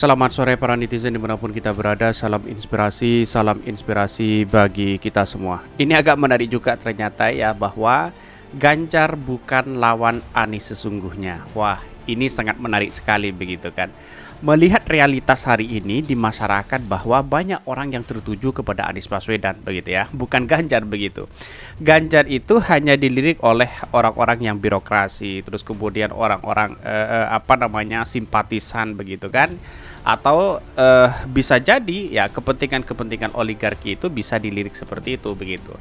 Selamat sore para netizen dimanapun kita berada, salam inspirasi bagi kita semua. Ini agak menarik juga ternyata ya bahwa Ganjar bukan lawan Anies sesungguhnya. Wah, ini sangat menarik sekali begitu kan. Melihat realitas hari ini di masyarakat bahwa banyak orang yang tertuju kepada Anies Baswedan begitu ya, bukan Ganjar begitu. Ganjar itu hanya dilirik oleh orang-orang yang birokrasi, terus kemudian orang-orang simpatisan begitu kan, atau bisa jadi ya kepentingan-kepentingan oligarki itu bisa dilirik seperti itu begitu.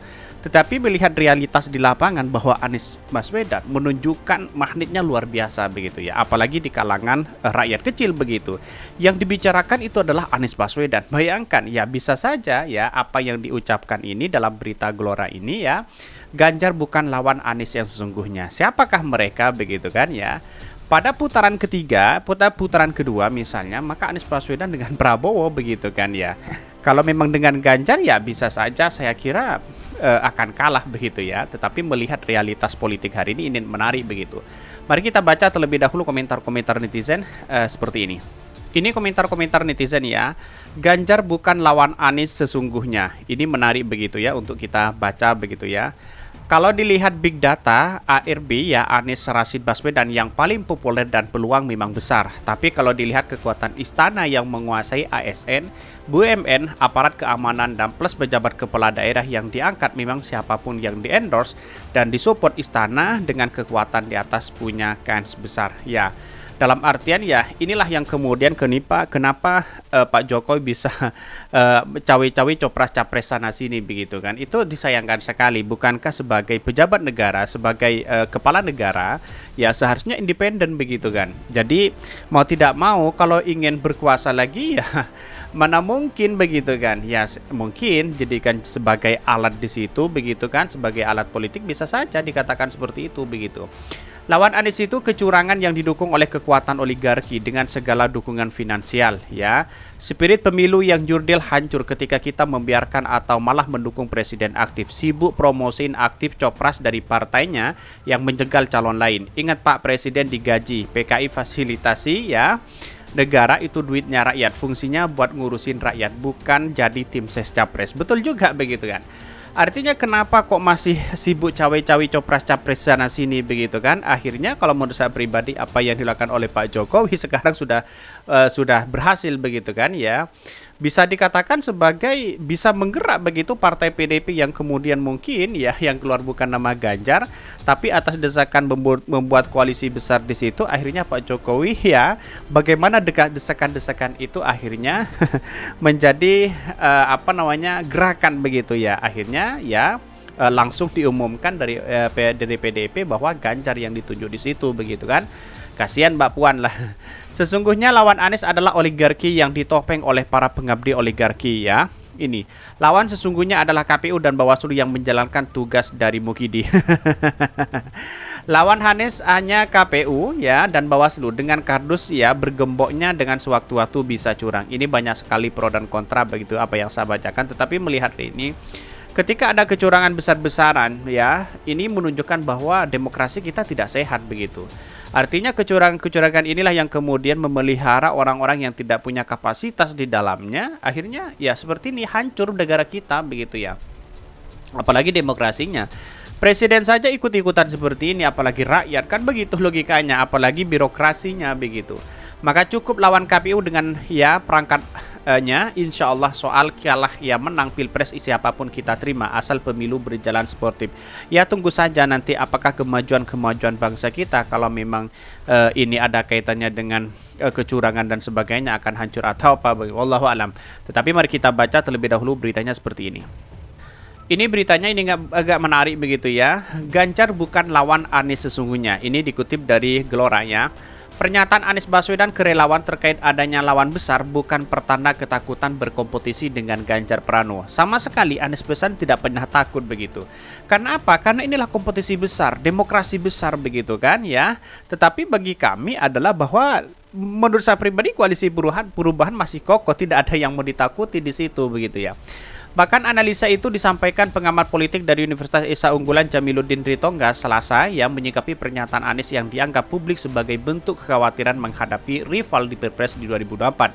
Tetapi melihat realitas di lapangan bahwa Anies Baswedan menunjukkan magnetnya luar biasa begitu ya, apalagi di kalangan rakyat kecil begitu. Yang dibicarakan itu adalah Anies Baswedan. Bayangkan ya, bisa saja ya apa yang diucapkan ini dalam berita Gelora ini ya, Ganjar bukan lawan Anies yang sesungguhnya. Siapakah mereka begitu kan ya? Pada putaran ketiga, putaran kedua misalnya, maka Anies Baswedan dengan Prabowo begitu kan ya. Kalau memang dengan Ganjar ya bisa saja saya kira akan kalah begitu ya. Tetapi melihat realitas politik hari ini menarik begitu. Mari kita baca terlebih dahulu komentar-komentar netizen seperti ini. Ini komentar-komentar netizen ya. Ganjar bukan lawan Anies sesungguhnya. Ini menarik begitu ya untuk kita baca begitu ya. Kalau dilihat big data ARB ya, Anies Rashid Baswedan yang paling populer dan peluang memang besar. Tapi kalau dilihat kekuatan istana yang menguasai ASN, BUMN, aparat keamanan dan plus pejabat kepala daerah yang diangkat, memang siapapun yang di-endorse dan disupport istana dengan kekuatan di atas punya kans besar ya. Dalam artian ya inilah yang kemudian kenapa Pak Jokowi bisa cawe-cawe copras capres sana sini begitu kan. Itu disayangkan sekali. Bukankah sebagai pejabat negara, sebagai kepala negara ya seharusnya independen begitu kan. Jadi mau tidak mau kalau ingin berkuasa lagi ya mana mungkin begitu kan ya, mungkin jadikan sebagai alat di situ begitu kan, sebagai alat politik bisa saja dikatakan seperti itu begitu. Lawan Anies itu kecurangan yang didukung oleh kekuatan oligarki dengan segala dukungan finansial ya. Spirit pemilu yang jurdil hancur ketika kita membiarkan atau malah mendukung presiden aktif, sibuk promosiin aktif copras dari partainya yang menjegal calon lain. Ingat Pak Presiden digaji, PKI fasilitasi ya. Negara itu duitnya rakyat, fungsinya buat ngurusin rakyat, bukan jadi tim ses capres. Betul juga begitu kan. Artinya kenapa kok masih sibuk cawe-cawe copras capres sana sini begitu kan? Akhirnya kalau menurut saya pribadi apa yang dilakukan oleh Pak Jokowi sekarang sudah berhasil begitu kan ya. Bisa dikatakan sebagai bisa menggerak begitu partai PDP yang kemudian mungkin ya yang keluar bukan nama Ganjar, tapi atas desakan membuat koalisi besar di situ, akhirnya Pak Jokowi ya bagaimana desakan-desakan itu akhirnya menjadi gerakan begitu ya. Akhirnya ya langsung diumumkan dari PDP bahwa Ganjar yang ditunjuk di situ begitu kan. Kasihan Mbak Puan lah. Sesungguhnya lawan Anies adalah oligarki yang ditopeng oleh para pengabdi oligarki ya. Ini lawan sesungguhnya adalah KPU dan Bawaslu yang menjalankan tugas dari Mukidi. Lawan Anies hanya KPU ya dan Bawaslu, dengan kardus ya bergemboknya dengan sewaktu-waktu bisa curang. Ini banyak sekali pro dan kontra begitu apa yang saya bacakan, tetapi melihat ini ketika ada kecurangan besar-besaran ya, ini menunjukkan bahwa demokrasi kita tidak sehat begitu. Artinya kecurangan-kecurangan inilah yang kemudian memelihara orang-orang yang tidak punya kapasitas di dalamnya. Akhirnya ya seperti ini hancur negara kita begitu ya. Apalagi demokrasinya. Presiden saja ikut-ikutan seperti ini, apalagi rakyat, kan begitu logikanya, apalagi birokrasinya begitu. Maka cukup lawan KPU dengan ya perangkatnya, insya Allah soal kalah ya menang pilpres siapapun kita terima asal pemilu berjalan sportif. Ya tunggu saja nanti apakah kemajuan bangsa kita kalau memang ini ada kaitannya dengan kecurangan dan sebagainya akan hancur atau apa, wallahu alam. Tetapi mari kita baca terlebih dahulu beritanya seperti ini. Ini beritanya ini agak menarik begitu ya. Ganjar bukan lawan Anies sesungguhnya. Ini dikutip dari Gelora ya. Pernyataan Anies Baswedan ke relawan terkait adanya lawan besar bukan pertanda ketakutan berkompetisi dengan Ganjar Pranowo. Sama sekali Anies Baswedan tidak pernah takut begitu. Karena apa? Karena inilah kompetisi besar, demokrasi besar begitu kan ya. Tetapi bagi kami adalah bahwa menurut saya pribadi koalisi perubahan masih kokoh, tidak ada yang mau ditakuti di situ begitu ya. Bahkan analisa itu disampaikan pengamat politik dari Universitas Esa Unggulan Jamiluddin Ritonga Selasa yang menyikapi pernyataan Anies yang dianggap publik sebagai bentuk kekhawatiran menghadapi rival di Pilpres di 2024.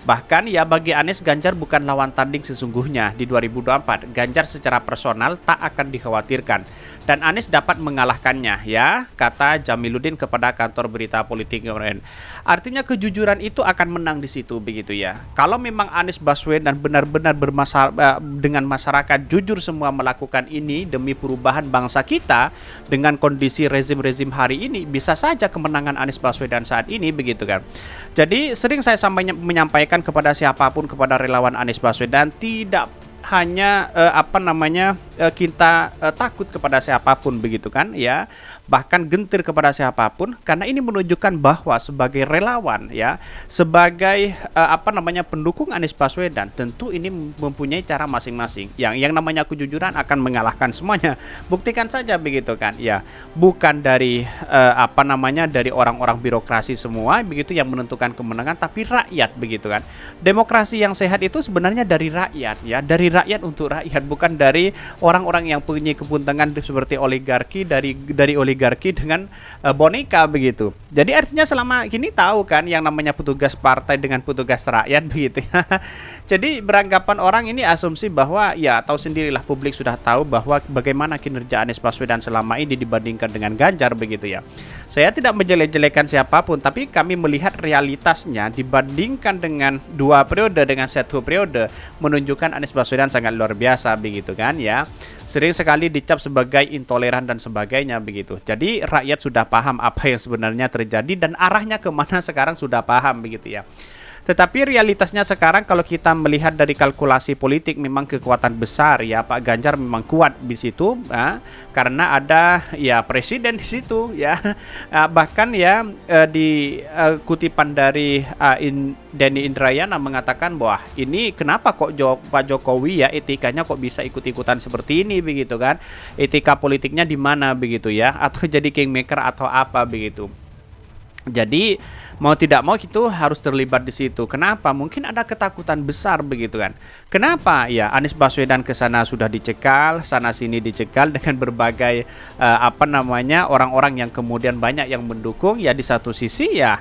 Bahkan ya bagi Anies, Ganjar bukan lawan tanding sesungguhnya di 2024. Ganjar secara personal tak akan dikhawatirkan dan Anies dapat mengalahkannya ya, kata Jamiluddin kepada kantor berita politik kemarin. Artinya kejujuran itu akan menang di situ begitu ya. Kalau memang Anies Baswedan benar-benar dengan masyarakat jujur semua melakukan ini demi perubahan bangsa kita dengan kondisi rezim-rezim hari ini, bisa saja kemenangan Anies Baswedan saat ini begitu kan. Jadi sering saya menyampaikan kepada siapapun, kepada relawan Anies Baswedan, tidak hanya kita takut kepada siapapun begitu kan ya, bahkan gentir kepada siapapun, karena ini menunjukkan bahwa sebagai relawan ya, sebagai pendukung Anies Baswedan, tentu ini mempunyai cara masing-masing. Yang namanya kejujuran akan mengalahkan semuanya. Buktikan saja begitu kan ya, bukan dari dari orang-orang birokrasi semua begitu yang menentukan kemenangan, tapi rakyat begitu kan. Demokrasi yang sehat itu sebenarnya dari rakyat ya, dari rakyat untuk rakyat, bukan dari orang-orang yang punya kepentingan seperti oligarki, dari oligarki dengan boneka begitu. Jadi artinya selama ini tahu kan yang namanya petugas partai dengan petugas rakyat begitu ya. Jadi beranggapan orang ini asumsi bahwa ya tahu sendirilah, publik sudah tahu bahwa bagaimana kinerja Anies Baswedan selama ini dibandingkan dengan Ganjar begitu ya. Saya tidak menjelek-jelekan siapapun, tapi kami melihat realitasnya dibandingkan dengan 2 periode dengan 1 periode, menunjukkan Anies Baswedan sangat luar biasa begitu kan ya. Sering sekali dicap sebagai intoleran dan sebagainya begitu. Jadi rakyat sudah paham apa yang sebenarnya terjadi dan arahnya kemana sekarang sudah paham begitu ya. Tetapi realitasnya sekarang kalau kita melihat dari kalkulasi politik, memang kekuatan besar ya, Pak Ganjar memang kuat di situ karena ada ya presiden di situ ya. Bahkan ya di kutipan dari Denny Indrayana mengatakan bahwa ini kenapa kok Pak Jokowi ya etikanya kok bisa ikut-ikutan seperti ini begitu kan. Etika politiknya di mana begitu ya, atau jadi kingmaker atau apa begitu. Jadi mau tidak mau itu harus terlibat di situ. Kenapa? Mungkin ada ketakutan besar begitu kan. Kenapa? Ya Anies Baswedan ke sana sudah dicekal, sana sini dicekal dengan berbagai orang-orang yang kemudian banyak yang mendukung ya, di satu sisi ya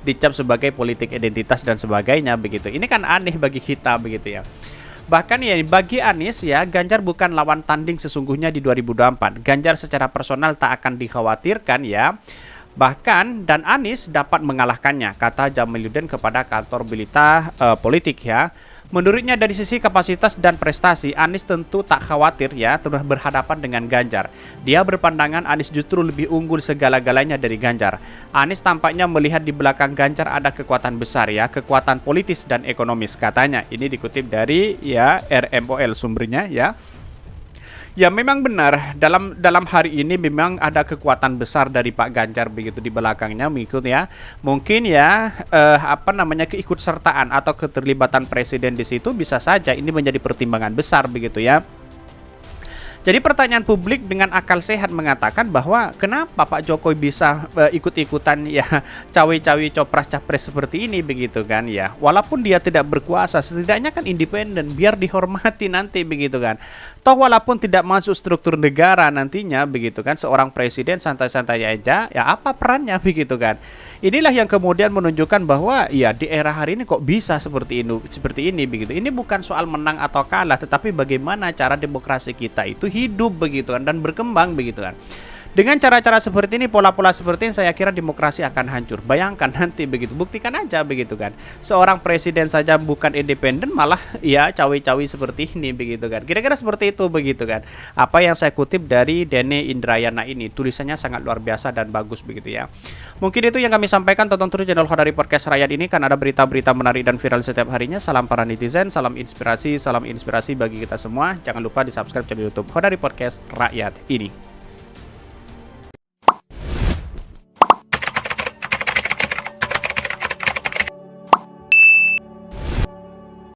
dicap sebagai politik identitas dan sebagainya begitu. Ini kan aneh bagi kita begitu ya. Bahkan ya bagi Anies ya, Ganjar bukan lawan tanding sesungguhnya di 2024. Ganjar secara personal tak akan dikhawatirkan ya. Bahkan dan Anies dapat mengalahkannya, kata Jamiluddin kepada kantor berita politik ya. Menurutnya dari sisi kapasitas dan prestasi, Anies tentu tak khawatir ya terus berhadapan dengan Ganjar. Dia berpandangan Anies justru lebih unggul segala-galanya dari Ganjar. Anies tampaknya melihat di belakang Ganjar ada kekuatan besar ya, kekuatan politis dan ekonomis katanya. Ini dikutip dari ya RMOL sumbernya ya. Ya memang benar, dalam hari ini memang ada kekuatan besar dari Pak Ganjar begitu di belakangnya mengikut ya. Mungkin ya keikutsertaan atau keterlibatan presiden di situ bisa saja ini menjadi pertimbangan besar begitu ya. Jadi pertanyaan publik dengan akal sehat mengatakan bahwa kenapa Pak Jokowi bisa ikut-ikutan ya cawe-cawe copras-capres seperti ini begitu kan ya. Walaupun dia tidak berkuasa, setidaknya kan independen, biar dihormati nanti begitu kan. Toh walaupun tidak masuk struktur negara nantinya begitu kan, seorang presiden santai-santai aja, ya apa perannya begitu kan. Inilah yang kemudian menunjukkan bahwa ya di era hari ini kok bisa seperti ini begitu. Ini bukan soal menang atau kalah, tetapi bagaimana cara demokrasi kita itu hidup begitu kan dan berkembang begitu kan. Dengan cara-cara seperti ini, pola-pola seperti ini, saya kira demokrasi akan hancur. Bayangkan nanti begitu, buktikan aja begitu kan. Seorang presiden saja bukan independen, malah ya cawe-cawe seperti ini begitu kan. Kira-kira seperti itu begitu kan. Apa yang saya kutip dari Denny Indrayana ini, tulisannya sangat luar biasa dan bagus begitu ya. Mungkin itu yang kami sampaikan. Tonton terus channel Khodari Podcast Rakyat ini, kan ada berita-berita menarik dan viral setiap harinya. Salam para netizen, salam inspirasi bagi kita semua. Jangan lupa di subscribe channel YouTube Khodari Podcast Rakyat ini.